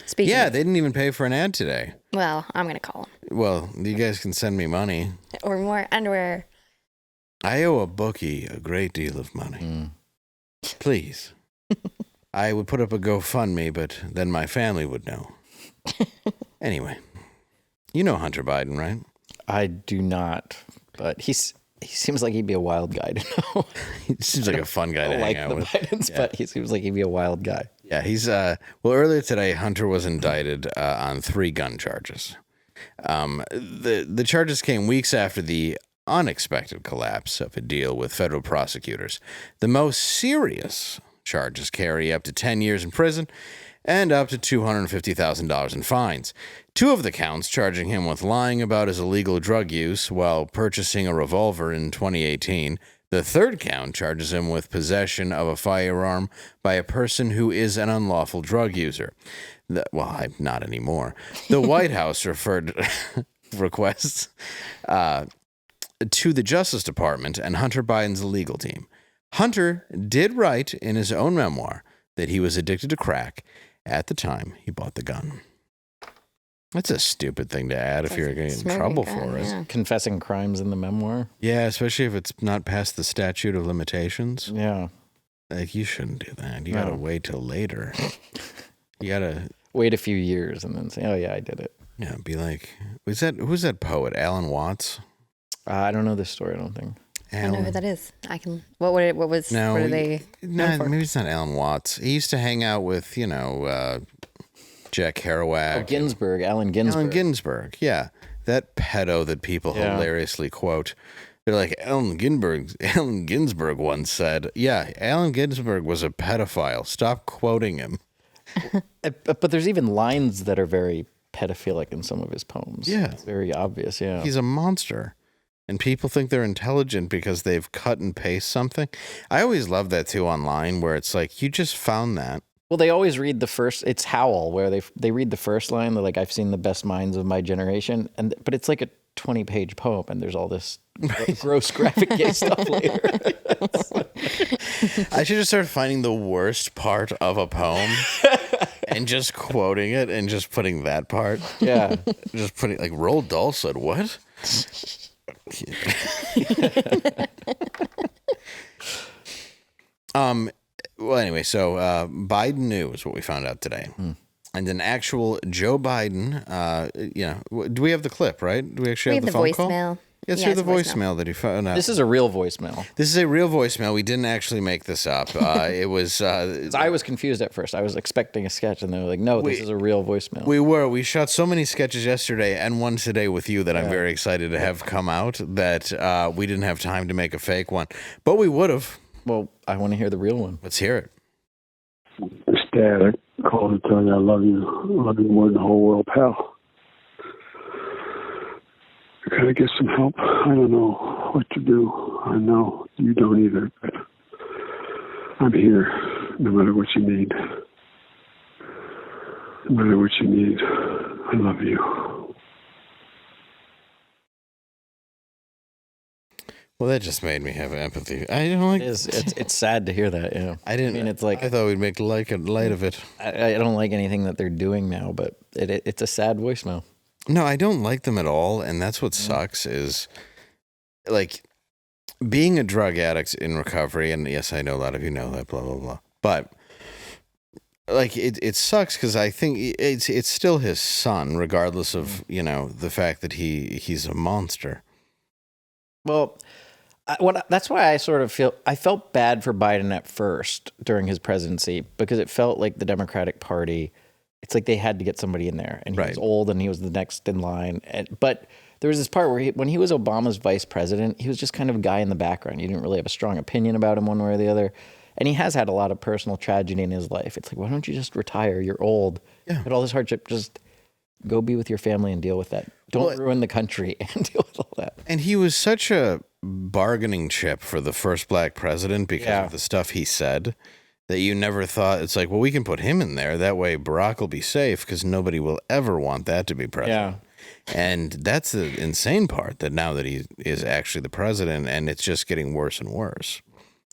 Speaker 3: Speaking
Speaker 1: Yeah,
Speaker 3: of,
Speaker 1: they didn't even pay for an ad today.
Speaker 3: well, I'm going to call him.
Speaker 1: Well, you guys can send me money.
Speaker 3: Or more underwear.
Speaker 1: I owe a bookie a great deal of money. Please. I would put up a GoFundMe, but then my family would know. Anyway, you know Hunter Biden, right?
Speaker 2: I do not, but he seems like he'd be a wild guy to know.
Speaker 1: He seems like a fun guy to hang out with.
Speaker 2: Bidens, but he seems like he'd be a wild guy.
Speaker 1: Yeah, he's well, earlier today, Hunter was indicted on 3 gun charges. The charges came weeks after the unexpected collapse of a deal with federal prosecutors. The most serious charges carry up to 10 years in prison and up to $250,000 in fines. 2 of the counts charging him with lying about his illegal drug use while purchasing a revolver in 2018. The 3rd count charges him with possession of a firearm by a person who is an unlawful drug user. Not anymore. The White House referred requests to the Justice Department and Hunter Biden's legal team. Hunter did write in his own memoir that he was addicted to crack at the time he bought the gun. That's a stupid thing to add if you're going to get in trouble for it.
Speaker 3: Yeah.
Speaker 2: Confessing crimes in the memoir.
Speaker 1: Yeah, especially if it's not past the statute of limitations.
Speaker 2: Yeah.
Speaker 1: Like, you shouldn't do that. You gotta wait till later. You gotta
Speaker 2: wait a few years and then say, "Oh yeah, I did it."
Speaker 1: Yeah, be like, who's that poet? Alan Watts?
Speaker 2: I don't know this story. I don't think.
Speaker 3: I don't know who that is. I can. What are they?
Speaker 1: No, maybe it's not Alan Watts. He used to hang out with, Jack Kerouac.
Speaker 2: Oh, Ginsberg, Allen Ginsberg.
Speaker 1: Allen Ginsberg, yeah. That pedo that people hilariously quote. They're like, Allen Ginsberg once said, yeah, Allen Ginsberg was a pedophile. Stop quoting him.
Speaker 2: But there's even lines that are very pedophilic in some of his poems.
Speaker 1: Yeah.
Speaker 2: It's very obvious, yeah.
Speaker 1: He's a monster. And people think they're intelligent because they've cut and paste something. I always love that too online, where it's like, you just found that.
Speaker 2: Well, they always read the first. It's Howl, where they read the first line. They're like, "I've seen the best minds of my generation," but it's like a 20-page poem, and there's all this gross graphic gay stuff later.
Speaker 1: I should just start finding the worst part of a poem and just quoting it and just putting that part.
Speaker 2: Yeah.
Speaker 1: Just putting like Roald Dahl said what? Well, anyway, so Biden knew is what we found out today. And an actual Joe Biden, do we have the clip, right? Do we actually have the phone call?
Speaker 3: voicemail.
Speaker 1: Let's hear the voicemail that he found out.
Speaker 2: This is a real voicemail.
Speaker 1: This is a real voicemail. We didn't actually make this up. It was...
Speaker 2: I was confused at first. I was expecting a sketch, and they were like, no, this is a real voicemail.
Speaker 1: We shot so many sketches yesterday and one today with you that I'm very excited to have come out that we didn't have time to make a fake one. But we would have.
Speaker 2: Well, I want to hear the real one.
Speaker 1: Let's hear it.
Speaker 6: It's Dad. I called to tell you I love you. I love you more than the whole world, pal. Can I get some help? I don't know what to do. I know you don't either, but I'm here no matter what you need. No matter what you need, I love you.
Speaker 1: Well, that just made me have empathy. I don't like.
Speaker 2: It's sad to hear that. Yeah,
Speaker 1: I didn't.
Speaker 2: I mean, it's like
Speaker 1: I thought we'd make light of it.
Speaker 2: I don't like anything that they're doing now, but it's a sad voicemail.
Speaker 1: No, I don't like them at all, and that's what sucks. Is like being a drug addict in recovery. And yes, I know a lot of you know that. Blah blah blah. But like it sucks because I think it's still his son, regardless of the fact that he's a monster.
Speaker 2: Well. That's why I sort of I felt bad for Biden at first during his presidency because it felt like the Democratic Party, it's like they had to get somebody in there and he was old and he was the next in line. But there was this part where when he was Obama's vice president, he was just kind of a guy in the background. You didn't really have a strong opinion about him one way or the other. And he has had a lot of personal tragedy in his life. It's like, why don't you just retire? You're old. Yeah. But all this hardship, just go be with your family and deal with that. Don't ruin the country and deal with all that.
Speaker 1: And he was such a bargaining chip for the first black president because of the stuff he said that you never thought. It's like, well, we can put him in there. That way Barack will be safe because nobody will ever want that to be president. Yeah. And that's the insane part, that now that he is actually the president and it's just getting worse and worse.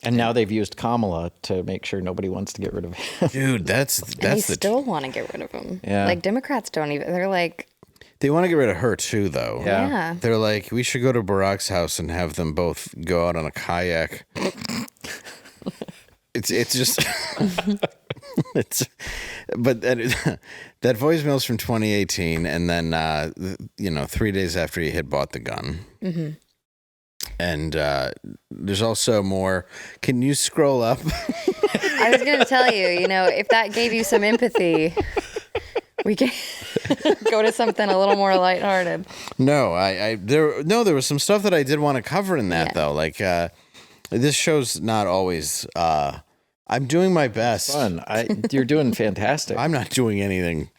Speaker 2: And now they've used Kamala to make sure nobody wants to get rid of him.
Speaker 1: Dude, that's
Speaker 3: they still want to get rid of him.
Speaker 2: Yeah.
Speaker 3: Like Democrats don't even. They're like.
Speaker 1: They want to get rid of her too, though.
Speaker 3: Yeah.
Speaker 1: They're like, we should go to Barack's house and have them both go out on a kayak. It's just but that voicemail's from 2018, and then 3 days after he had bought the gun. Mm-hmm. And there's also more. Can you scroll up?
Speaker 3: I was going to tell you, if that gave you some empathy, we can go to something a little more lighthearted.
Speaker 1: No, there was some stuff that I did want to cover in that though. Like this show's not always. I'm doing my best.
Speaker 2: Fun. You're doing fantastic.
Speaker 1: I'm not doing anything.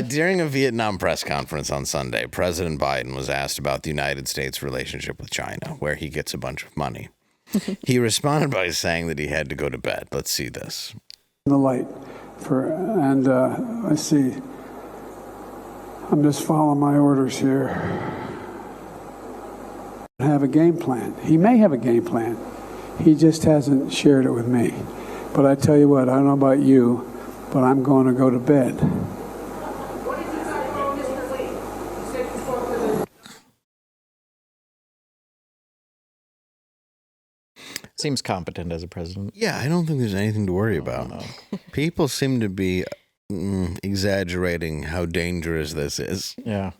Speaker 1: During a Vietnam press conference on Sunday, President Biden was asked about the United States' relationship with China, where he gets a bunch of money. He responded by saying that he had to go to bed. Let's see this.
Speaker 6: The light I see. I'm just following my orders here. Have a game plan. He may have a game plan. He just hasn't shared it with me. But I tell you what, I don't know about you, but I'm going to go to bed.
Speaker 2: Seems competent as a president.
Speaker 1: Yeah, I don't think there's anything to worry about. People seem to be exaggerating how dangerous this is.
Speaker 2: Yeah.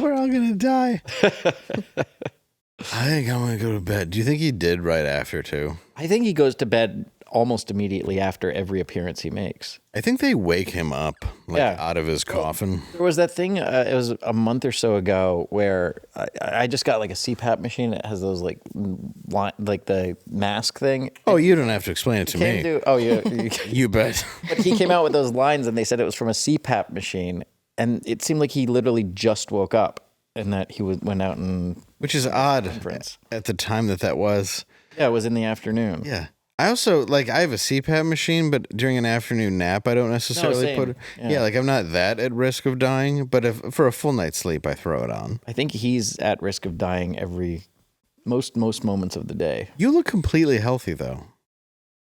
Speaker 1: We're all going to die. I think I'm going to go to bed. Do you think he did right after, too?
Speaker 2: I think he goes to bed almost immediately after every appearance he makes.
Speaker 1: I think they wake him up out of his coffin.
Speaker 2: There was that thing, it was a month or so ago, where I just got like a CPAP machine. It has those like the mask thing.
Speaker 1: Oh, you don't have to explain it to me. You bet.
Speaker 2: But he came out with those lines and they said it was from a CPAP machine. And it seemed like he literally just woke up and that he went out and...
Speaker 1: Which is odd at the time that was.
Speaker 2: Yeah, it was in the afternoon.
Speaker 1: Yeah. I also, I have a CPAP machine, but during an afternoon nap, I don't necessarily put it... Yeah, I'm not that at risk of dying, but for a full night's sleep, I throw it on.
Speaker 2: I think he's at risk of dying every most moments of the day.
Speaker 1: You look completely healthy, though.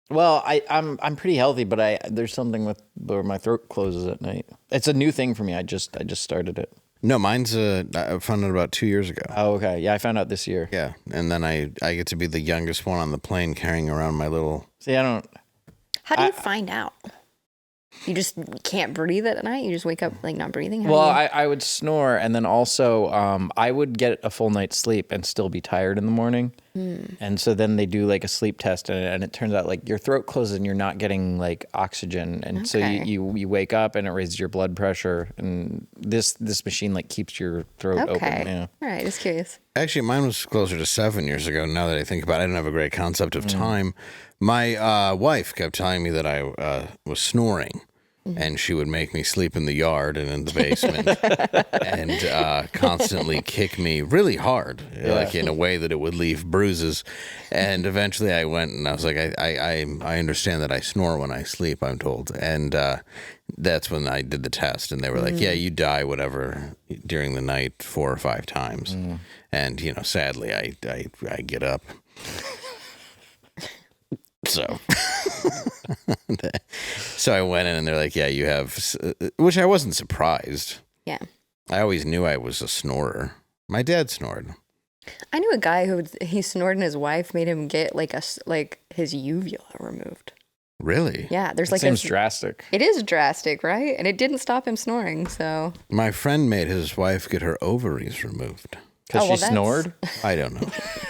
Speaker 2: Well, I'm pretty healthy, but there's something with where my throat closes at night. It's a new thing for me. I just started it.
Speaker 1: No, mine's I found out about 2 years ago.
Speaker 2: Oh, okay. Yeah, I found out this year.
Speaker 1: Yeah, and then I get to be the youngest one on the plane carrying around my little...
Speaker 2: See, I don't...
Speaker 3: How do you find out? You just can't breathe at night? You just wake up like not breathing?
Speaker 2: Well, I would snore, and then also I would get a full night's sleep and still be tired in the morning. And so then they do like a sleep test, and it turns out like your throat closes and you're not getting like oxygen, and so you wake up and it raises your blood pressure, and this machine like keeps your throat open. Yeah.
Speaker 3: All right, just curious.
Speaker 1: Actually, mine was closer to 7 years ago. Now that I think about it, I didn't have a great concept of time. My wife kept telling me that I was snoring. And she would make me sleep in the yard and in the basement and constantly kick me really hard, like in a way that it would leave bruises. And eventually I went and I was like, I understand that I snore when I sleep, I'm told. And that's when I did the test. And they were like, yeah, you die whatever during the night 4 or 5 times. And, you know, sadly, I get up. So... So I went in and they're like, yeah, you have, which I wasn't surprised.
Speaker 3: Yeah.
Speaker 1: I always knew I was a snorer. My dad snored.
Speaker 3: I knew a guy he snored and his wife made him get like his uvula removed.
Speaker 1: Really?
Speaker 3: Yeah. There's
Speaker 2: That
Speaker 3: like
Speaker 2: seems drastic.
Speaker 3: It is drastic, right? And it didn't stop him snoring, so.
Speaker 1: My friend made his wife get her ovaries removed.
Speaker 2: Because she snored?
Speaker 1: I don't know.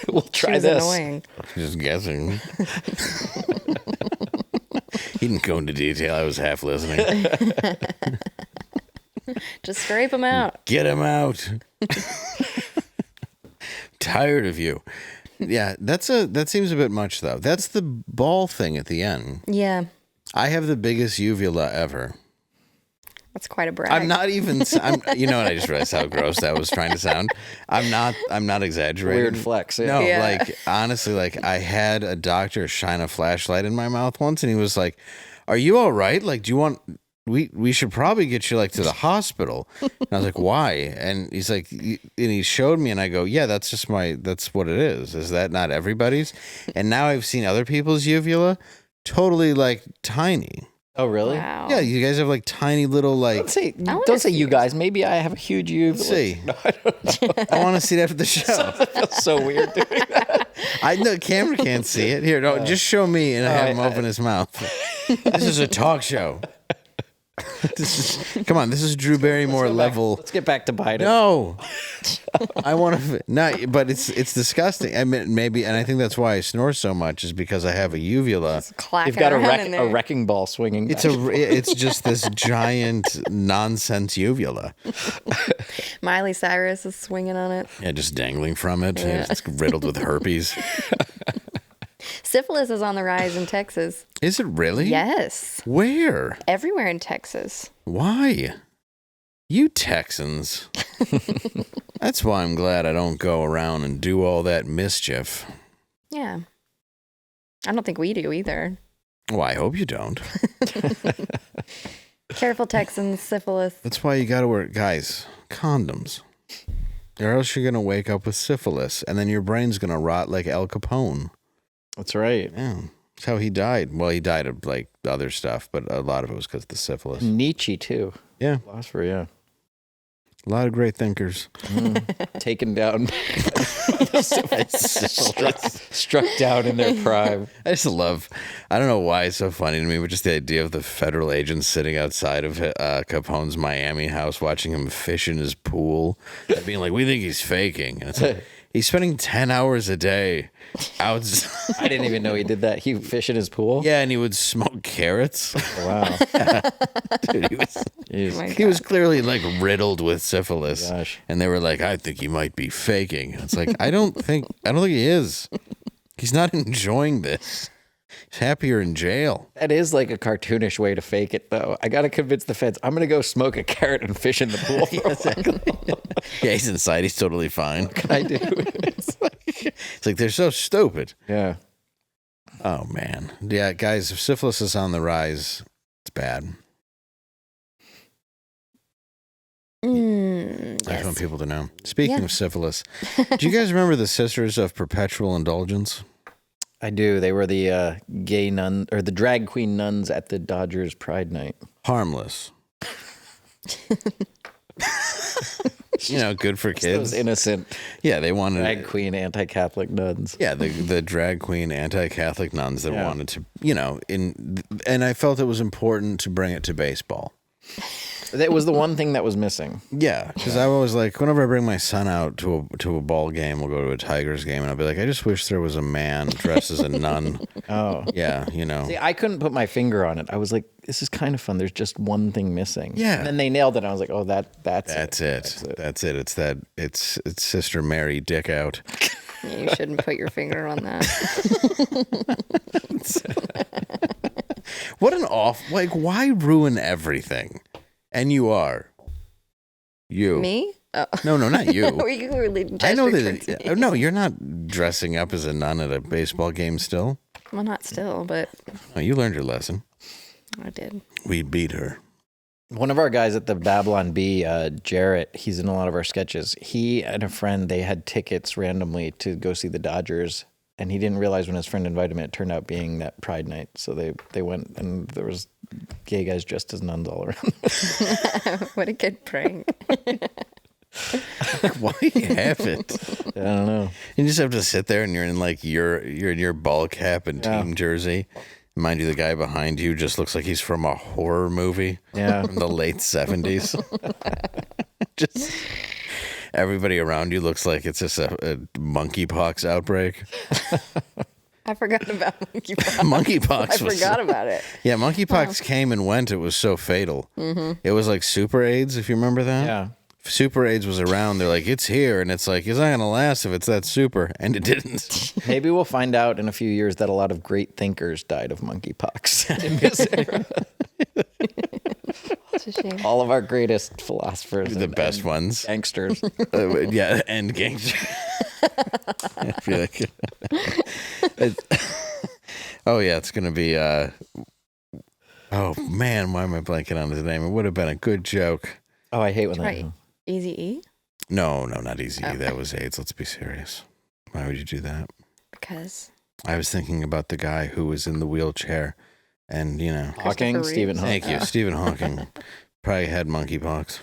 Speaker 2: We'll try
Speaker 3: She was
Speaker 2: this.
Speaker 3: annoying.
Speaker 1: Just guessing. He didn't go into detail. I was half listening.
Speaker 3: Just scrape him out.
Speaker 1: Get him out. Tired of you. Yeah, that seems a bit much, though. That's the ball thing at the end.
Speaker 3: Yeah.
Speaker 1: I have the biggest uvula ever.
Speaker 3: That's quite a brag.
Speaker 1: I'm not even. You know what? I just realized how gross that was trying to sound. I'm not exaggerating.
Speaker 2: Weird flex. Yeah.
Speaker 1: No,
Speaker 3: Yeah.
Speaker 1: like honestly, like I had a doctor shine a flashlight in my mouth once, and he was like, "Are you all right? Like, do you want? We should probably get you like to the hospital." And I was like, "Why?" And he's like, and he showed me, and I go, "Yeah, that's what it is. Is that not everybody's?" And now I've seen other people's uvula, totally like tiny.
Speaker 2: Oh, really?
Speaker 3: Wow.
Speaker 1: Yeah, you guys have like tiny little like.
Speaker 2: Don't say you guys. Maybe I have a huge uvula.
Speaker 1: Let's see.
Speaker 2: No, I don't know.
Speaker 1: I want to see it after the show.
Speaker 2: It feels so weird doing that.
Speaker 1: The camera can't see it. Here, no, just show me and have him open his mouth. This is a talk show. Come on, this is Drew Barrymore level.
Speaker 2: Let's get back to Biden.
Speaker 1: No, I want to. No, but it's disgusting. I mean, maybe, and I think that's why I snore so much is because I have a uvula.
Speaker 3: Clacking
Speaker 2: You've got
Speaker 3: around in there.
Speaker 2: a wrecking ball swinging.
Speaker 1: It's just this giant nonsense uvula.
Speaker 3: Miley Cyrus is swinging on it.
Speaker 1: Yeah, just dangling from it. Yeah. It's riddled with herpes.
Speaker 3: Syphilis is on the rise in Texas.
Speaker 1: Is it really?
Speaker 3: Yes.
Speaker 1: Where?
Speaker 3: Everywhere in Texas.
Speaker 1: Why? You Texans. That's why I'm glad I don't go around and do all that mischief.
Speaker 3: Yeah. I don't think we do either.
Speaker 1: Well, I hope you don't.
Speaker 3: Careful, Texans, syphilis.
Speaker 1: That's why you got to wear, guys, condoms. Or else you're going to wake up with syphilis, and then your brain's going to rot like Al Capone.
Speaker 2: That's right.
Speaker 1: Yeah. That's how he died. Well, he died of, like, other stuff, but a lot of it was because of the syphilis.
Speaker 2: Nietzsche, too.
Speaker 1: Yeah.
Speaker 2: Philosopher, yeah.
Speaker 1: A lot of great thinkers.
Speaker 2: Taken down. struck down in their prime.
Speaker 1: I just love, I don't know why it's so funny to me, but just the idea of the federal agents sitting outside of Capone's Miami house watching him fish in his pool and being like, we think he's faking. And it's like, he's spending 10 hours a day outside.
Speaker 2: I didn't even know he did that. He fish in his pool?
Speaker 1: Yeah, and he would smoke carrots.
Speaker 2: Wow.
Speaker 1: Dude, he was clearly like riddled with syphilis.
Speaker 2: Gosh.
Speaker 1: And they were like, I think he might be faking. It's like, I don't think he is. He's not enjoying this. He's happier in jail.
Speaker 2: That is like a cartoonish way to fake it, though. I got to convince the feds, I'm going to go smoke a carrot and fish in the pool.
Speaker 1: Yeah, he's inside. He's totally fine.
Speaker 2: What can I do?
Speaker 1: It's like they're so stupid.
Speaker 2: Yeah.
Speaker 1: Oh, man. Yeah, guys, if syphilis is on the rise, it's bad. I just want people to know. Speaking of syphilis, do you guys remember the Sisters of Perpetual Indulgence?
Speaker 2: I do. They were the gay nun or the drag queen nuns at the Dodgers Pride Night.
Speaker 1: Harmless. Good for kids.
Speaker 2: Those innocent
Speaker 1: Yeah, they wanted
Speaker 2: drag queen anti-Catholic nuns.
Speaker 1: Yeah, the drag queen anti-Catholic nuns that wanted to, and I felt it was important to bring it to baseball.
Speaker 2: That was the one thing that was missing.
Speaker 1: Yeah, because I was like, whenever I bring my son out to a ball game, we'll go to a Tigers game, and I'll be like, I just wish there was a man dressed as a nun.
Speaker 2: Oh.
Speaker 1: Yeah,
Speaker 2: See, I couldn't put my finger on it. I was like, this is kind of fun. There's just one thing missing.
Speaker 1: Yeah.
Speaker 2: And then they nailed it. And I was like, oh, that's
Speaker 1: it. That's it. It's Sister Mary Dick out.
Speaker 3: Yeah, you shouldn't put your finger on that.
Speaker 1: What an why ruin everything? And you are. You.
Speaker 3: Me? Oh.
Speaker 1: No, not you.
Speaker 3: Were you really
Speaker 1: I know that. No, you're not dressing up as a nun at a baseball game still.
Speaker 3: Well, not still, but
Speaker 1: Oh, you learned your lesson.
Speaker 3: I did.
Speaker 1: We beat her.
Speaker 2: One of our guys at the Babylon Bee, Garrett, he's in a lot of our sketches. He and a friend, they had tickets randomly to go see the Dodgers. And he didn't realize when his friend invited him, it turned out being that Pride Night. So they went, and there was gay guys dressed as nuns all around.
Speaker 3: What a good prank.
Speaker 1: Why have it?
Speaker 2: I don't know.
Speaker 1: You just have to sit there and you're in your ball cap and team jersey. Mind you, the guy behind you just looks like he's from a horror movie from the late 70s. Just everybody around you looks like it's just a monkeypox outbreak.
Speaker 3: I forgot about monkeypox.
Speaker 1: Monkeypox.
Speaker 3: I forgot about it.
Speaker 1: Yeah, monkeypox came and went. It was so fatal. Mm-hmm. It was like Super AIDS, if you remember that.
Speaker 2: Yeah.
Speaker 1: Super AIDS was around. They're like, it's here. And it's like, it's not going to last if it's that super. And it didn't.
Speaker 2: Maybe we'll find out in a few years that a lot of great thinkers died of monkeypox in this era.
Speaker 3: It's a shame.
Speaker 2: All of our greatest philosophers.
Speaker 1: The best ones.
Speaker 2: Gangsters.
Speaker 1: And gangster. I feel like it's going to be, oh man, why am I blanking on his name? It would have been a good joke.
Speaker 2: Oh, I hate when that.
Speaker 3: Right. Easy E?
Speaker 1: No, not easy. That was AIDS. Let's be serious. Why would you do that?
Speaker 3: Because
Speaker 1: I was thinking about the guy who was in the wheelchair and,
Speaker 2: Hawking, Stephen Hawking.
Speaker 1: Thank you. Stephen Hawking probably had monkeypox.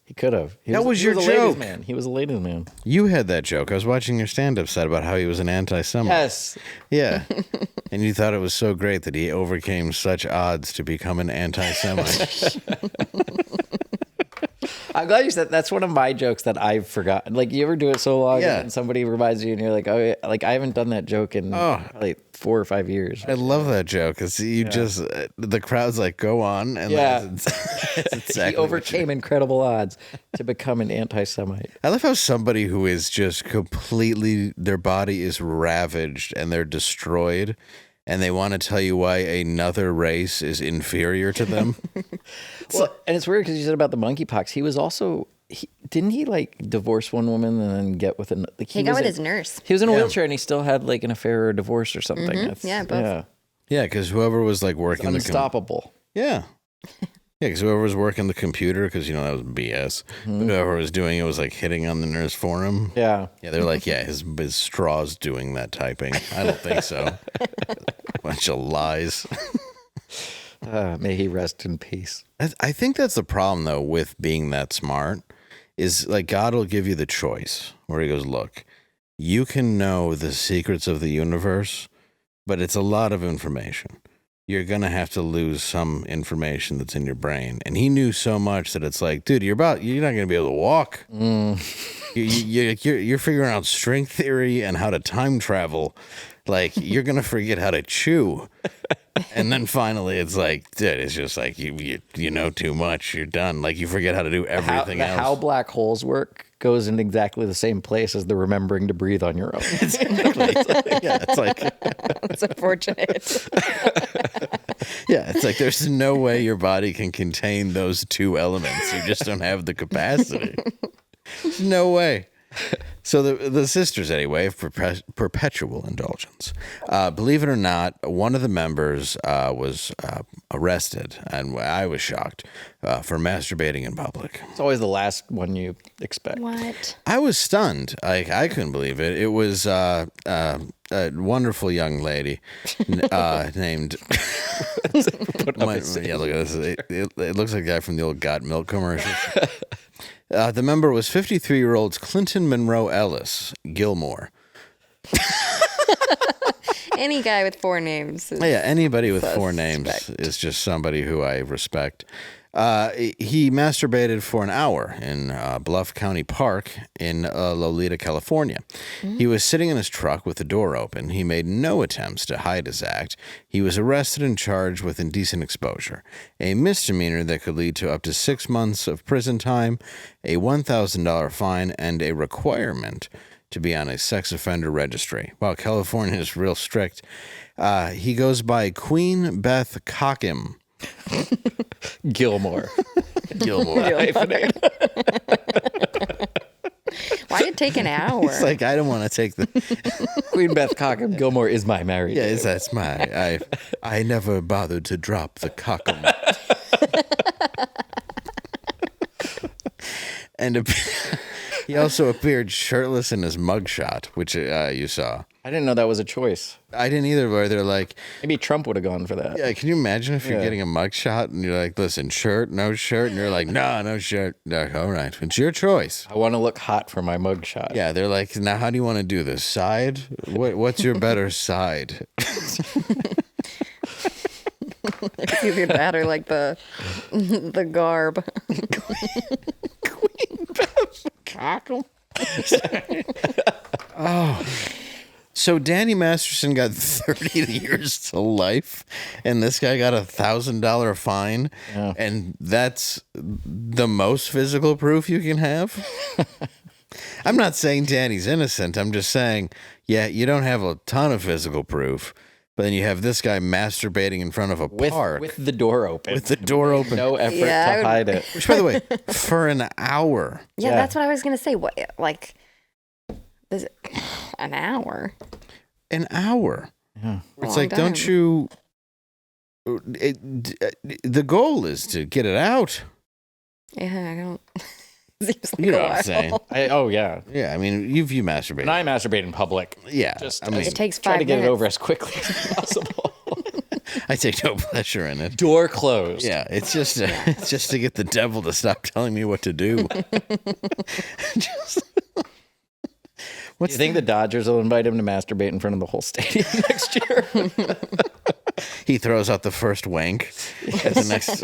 Speaker 2: He could have.
Speaker 1: That was your
Speaker 2: a
Speaker 1: joke.
Speaker 2: Ladies man. He was a ladies man.
Speaker 1: You had that joke. I was watching your stand-up set about how he was an anti-Semite.
Speaker 2: Yes.
Speaker 1: Yeah. And you thought it was so great that he overcame such odds to become an anti-Semite.
Speaker 2: I'm glad you said that's one of my jokes that I've forgotten. Like, you ever do it so long and somebody reminds you and you're like, oh, yeah. Like, I haven't done that joke in probably 4 or 5 years.
Speaker 1: I love that joke because just, the crowd's like, go on. And that's exactly
Speaker 2: he overcame incredible odds to become an anti-Semite.
Speaker 1: I love how somebody who is just completely, their body is ravaged and they're destroyed, and they want to tell you why another race is inferior to them.
Speaker 2: And it's weird because you said about the monkeypox. He was also, didn't he like divorce one woman and then get with another? Like,
Speaker 3: he got with his nurse.
Speaker 2: He was in a wheelchair and he still had like an affair or a divorce or something.
Speaker 3: Mm-hmm. Yeah, both.
Speaker 1: Yeah, because whoever was like working
Speaker 2: unstoppable.
Speaker 1: Yeah, because whoever was working the computer, because that was BS. Mm-hmm. Whoever was doing it was like hitting on the nurse for him.
Speaker 2: Yeah,
Speaker 1: they're like, his straw's doing that typing. I don't think so. Bunch of lies.
Speaker 2: May he rest in peace.
Speaker 1: I think that's the problem though with being that smart, is like God will give you the choice where he goes, look, you can know the secrets of the universe, but it's a lot of information. You're going to have to lose some information that's in your brain. And he knew so much that it's like, dude, you're not going to be able to walk. You're figuring out string theory and how to time travel. Like, you're going to forget how to chew. And then finally it's like, dude, it's just like you know too much. You're done. Like, you forget how to do everything else.
Speaker 2: How black holes work goes in exactly the same place as the remembering to breathe on your own.
Speaker 1: Exactly. It's like
Speaker 3: it's unfortunate.
Speaker 1: Yeah, it's like there's no way your body can contain those two elements. You just don't have the capacity. There's no way. So the sisters, anyway, of perpetual indulgence. Believe it or not, one of the members was arrested, and I was shocked, for masturbating in public.
Speaker 2: It's always the last one you expect.
Speaker 3: What?
Speaker 1: I was stunned. I couldn't believe it. It was a wonderful young lady named... Yeah, look at this. It looks like the guy from the old Got Milk commercial. The member was 53-year-old Clinton Monroe Ellis Gilmore.
Speaker 3: Any guy with 4 names.
Speaker 1: Yeah, anybody with 4
Speaker 3: suspect.
Speaker 1: names is just somebody who I respect. He masturbated for an hour in Bluff County Park in Lolita, California. He was sitting in his truck with the door open. He made no attempts to hide his act. He was arrested and charged with indecent exposure, a misdemeanor that could lead to up to 6 months of prison time, a $1,000 fine, and a requirement to be on a sex offender registry. Wow, California is real strict. He goes by Queen Beth Cockham.
Speaker 2: Gilmore.
Speaker 3: Why did it take an hour?
Speaker 1: It's like, I don't want to take the...
Speaker 2: Queen Beth Cockham Gilmore is my married name.
Speaker 1: that's my... I never bothered to drop the Cockham. And he also appeared shirtless in his mugshot, which you saw.
Speaker 2: I didn't know that was a choice.
Speaker 1: I didn't either, where they're like...
Speaker 2: Maybe Trump would have gone for that.
Speaker 1: Yeah, can you imagine if you're getting a mugshot and you're like, listen, shirt, no shirt, and you're like, no shirt. They're like, all right, it's your choice.
Speaker 2: I want to look hot for my mugshot.
Speaker 1: Yeah, they're like, now how do you want to do this? Side? What's your better side?
Speaker 3: It's either that or like the garb.
Speaker 1: Queen Beth Cockle. Oh. So Danny Masterson got 30 years to life, and this guy got $1,000 fine, and that's the most physical proof you can have? I'm not saying Danny's innocent. I'm just saying, yeah, you don't have a ton of physical proof, but then you have this guy masturbating in front of a park.
Speaker 2: With the door open.
Speaker 1: With the door open.
Speaker 2: No effort
Speaker 3: Yeah,
Speaker 2: to hide it.
Speaker 1: Which, by the way, for an hour.
Speaker 3: Yeah, that's what I was gonna say. What, like, is it an hour?
Speaker 1: An hour.
Speaker 2: Yeah.
Speaker 1: It's
Speaker 3: Long
Speaker 1: like,
Speaker 3: time.
Speaker 1: don't you... the goal is to get it out.
Speaker 3: Yeah, I don't. Seems like
Speaker 1: You know
Speaker 3: a
Speaker 1: what I'm
Speaker 3: while.
Speaker 1: saying.
Speaker 2: Yeah.
Speaker 1: Yeah, I mean, you masturbate.
Speaker 2: And I masturbate in public.
Speaker 1: Yeah,
Speaker 2: Just
Speaker 1: I mean,
Speaker 3: It takes 5
Speaker 2: try to get
Speaker 3: minutes.
Speaker 2: it over as quickly as possible.
Speaker 1: I take no pleasure in it.
Speaker 2: Door closed.
Speaker 1: Yeah, it's just to get the devil to stop telling me what to do.
Speaker 2: Do you think the Dodgers will invite him to masturbate in front of the whole stadium next year?
Speaker 1: He throws out the first wank at the next.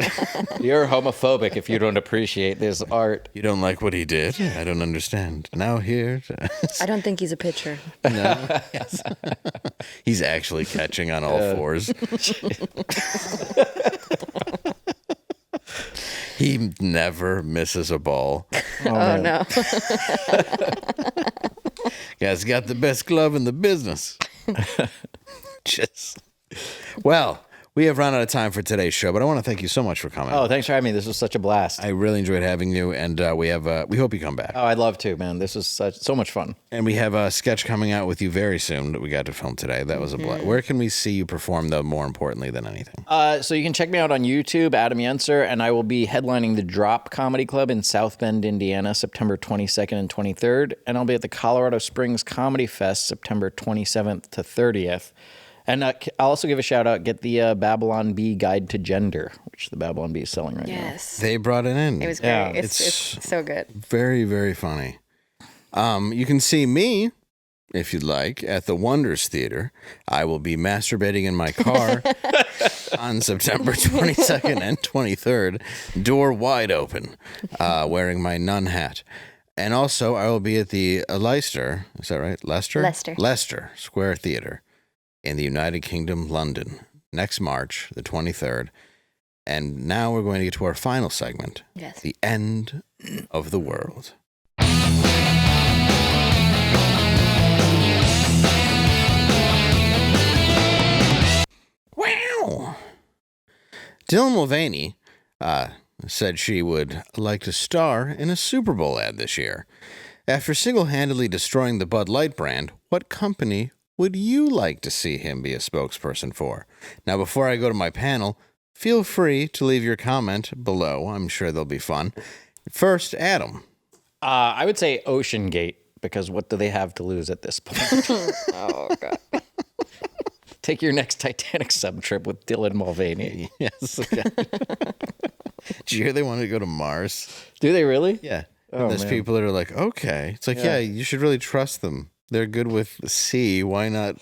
Speaker 2: You're homophobic if you don't appreciate this art.
Speaker 1: You don't like what he did? I don't understand. Now here.
Speaker 3: I don't think he's a pitcher.
Speaker 1: No. Yes. He's actually catching on all fours. He never misses a ball.
Speaker 3: Oh no.
Speaker 1: Guy's got the best glove in the business. Well, we have run out of time for today's show, but I want to thank you so much for coming.
Speaker 2: Oh, thanks for having me. This was such a blast.
Speaker 1: I really enjoyed having you, and we hope you come back.
Speaker 2: Oh, I'd love to, man. This was so much fun.
Speaker 1: And we have a sketch coming out with you very soon that we got to film today. That was a blast. Where can we see you perform, though, more importantly than anything?
Speaker 2: So you can check me out on YouTube, Adam Yenser, and I will be headlining the Drop Comedy Club in South Bend, Indiana, September 22nd and 23rd. And I'll be at the Colorado Springs Comedy Fest, September 27th to 30th. And I'll also give a shout out, get the Babylon Bee Guide to Gender, which the Babylon Bee is selling right now.
Speaker 3: Yes.
Speaker 1: They brought it in.
Speaker 3: It was great.
Speaker 2: Yeah.
Speaker 3: It's so good.
Speaker 1: Very, very funny. You can see me, if you'd like, at the Wonders Theater. I will be masturbating in my car on September 22nd and 23rd, door wide open, wearing my nun hat. And also, I will be at the Leicester, is that right? Leicester Square Theater in the United Kingdom, London, next March, the 23rd. And now we're going to get to our final segment.
Speaker 3: Yes.
Speaker 1: The end of the world. Wow. Dylan Mulvaney said she would like to star in a Super Bowl ad this year. After single-handedly destroying the Bud Light brand, what company would you like to see him be a spokesperson for? Now, before I go to my panel, feel free to leave your comment below. I'm sure they'll be fun. First, Adam.
Speaker 2: I would say Ocean Gate, because what do they have to lose at this point?
Speaker 3: Oh, God.
Speaker 2: Take your next Titanic sub trip with Dylan Mulvaney.
Speaker 1: Yes. Okay. Did you hear they wanted to go to Mars?
Speaker 2: Do they really?
Speaker 1: Yeah.
Speaker 2: Oh,
Speaker 1: And there's
Speaker 2: man.
Speaker 1: people that are like, okay. It's like, yeah, you should really trust them. They're good with the sea. Why not?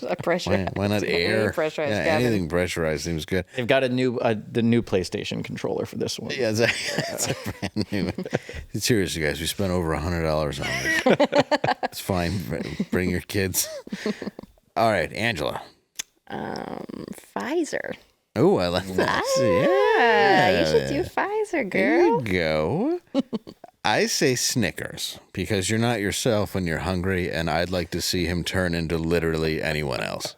Speaker 3: A pressure.
Speaker 1: Why not air?
Speaker 3: Pressurized
Speaker 1: Yeah,
Speaker 3: cabin.
Speaker 1: anything pressurized seems good.
Speaker 2: They've got the new PlayStation controller for this one.
Speaker 1: Yeah, it's a brand new. Seriously, guys, we spent over $100 on it. It's fine. Bring your kids. All right, Angela.
Speaker 3: Pfizer.
Speaker 1: Oh, I like that.
Speaker 3: Yeah, you should do Pfizer,
Speaker 1: There
Speaker 3: girl.
Speaker 1: you go. I say Snickers because you're not yourself when you're hungry, and I'd like to see him turn into literally anyone else.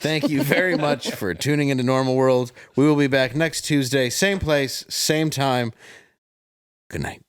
Speaker 1: Thank you very much for tuning into Normal World. We will be back next Tuesday, same place, same time. Good night.